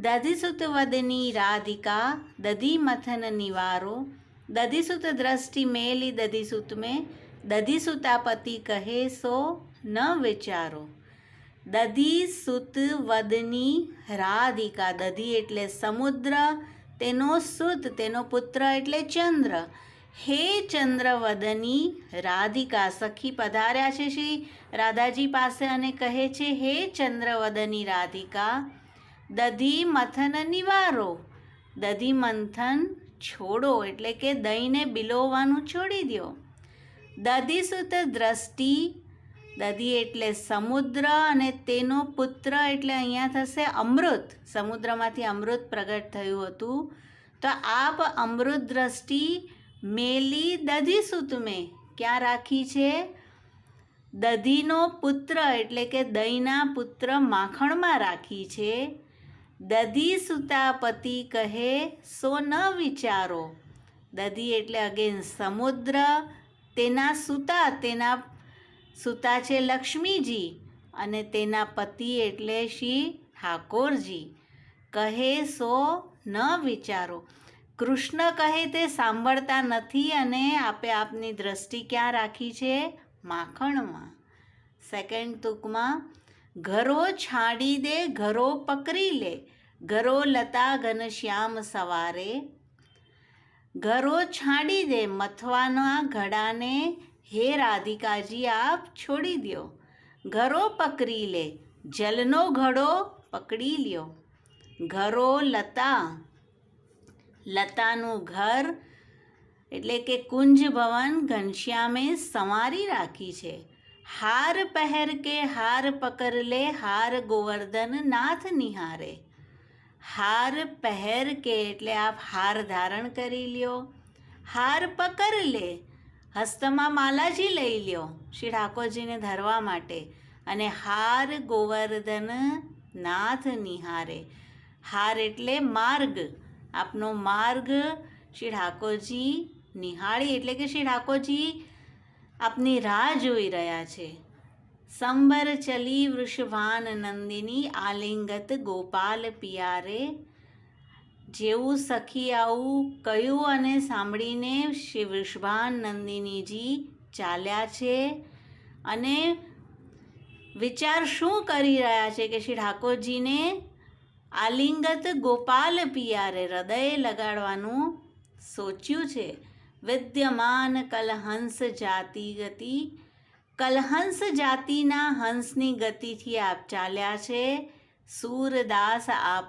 દધિસુત વદની રાધિકા દધી મથન નિવારો દધિસુત દ્રષ્ટિ મેલી દધિસુત में દધિસુતા પતિ કહે સો ન વિચારો। દધિસુત વદની રાધિકા, દધી એટલે સમુદ્ર, તેનો સુત તેનો પુત્ર એટલે ચંદ્ર। હે ચંદ્રવદની રાધિકા, સખી પધાર્યા છે શ્રી રાધાજી પાસે અને કહે છે હે ચંદ્રવદની રાધિકા દધી મથન નિવારો, દધી મંથન છોડો એટલે કે દહીંને બિલોવાનું છોડી દો। દધિસુત દ્રષ્ટિ, દધી એટલે સમુદ્ર અને તેનો પુત્ર એટલે અહીંયા થશે અમૃત, સમુદ્રમાંથી અમૃત પ્રગટ થયું હતું। તો આપ અમૃત દ્રષ્ટિ મેલી દધિસુત મેં, ક્યાં રાખી છે? દધીનો પુત્ર એટલે કે દહીંના પુત્ર માખણમાં રાખી છે। દધિસુતા પતિ કહે સો ન વિચારો, દધી એટલે અગેન સમુદ્ર, તેના સુતા છે લક્ષ્મીજી અને તેના પતિ એટલે શ્રી ઠાકોરજી। કહે સો ન વિચારો, કૃષ્ણ કહે તે સાંભળતા નથી અને આપે આપની દ્રષ્ટિ ક્યાં રાખી છે? માખણમાં। સેકન્ડ તુકમાં, ઘરો છાડી દે ઘરો પકડી લે, ઘરો લતા ઘનશ્યામ સવારે। ઘરો છાડી દે, મથવાના ઘડાને હે રાધિકાજી આપ છોડી દો। ઘરો પકડી લે, જલનો ઘડો પકડી લ્યો। ઘરો લતા, લતાનું ઘર એટલે કે કુંજ ભવન ઘનશ્યામે સંવારી રાખી છે। હાર પહેર કે હાર પકડ લે, હાર ગોવર્ધન નાથ નિહારે। હાર પહેર કે એટલે આપ હાર ધારણ કરી લ્યો, હાર પકડ લે, હસ્તમાં માલાજી લઈ લ્યો શ્રી ઠાકોરજીને ધરવા માટે, અને હાર ગોવર્ધન નાથ નિહારે। હાર એટલે માર્ગ, આપનો માર્ગ શ્રી ઠાકોરજી નિહાળી એટલે કે શ્રી ઠાકોરજી આપની રાહ જોઈ રહ્યા છે। સંબર ચલી વૃષભાન નંદિની, આલિંગત ગોપાલ પિયારે। જેવું સખી આવું કહ્યું અને સાંભળીને શ્રી વૃષભાન નંદિનીજી ચાલ્યા છે અને વિચાર શું કરી રહ્યા છે કે શ્રી ઠાકોરજીને આલિંગત ગોપાલ પિયારે, હૃદય લગાડવાનું સોચ્યું છે। વિદ્યમાન કલહંસ જાતિ ગતિ, કલહંસ જાતિના હંસની ગતિથી આપ ચાલ્યા છે। સૂરદાસ આપ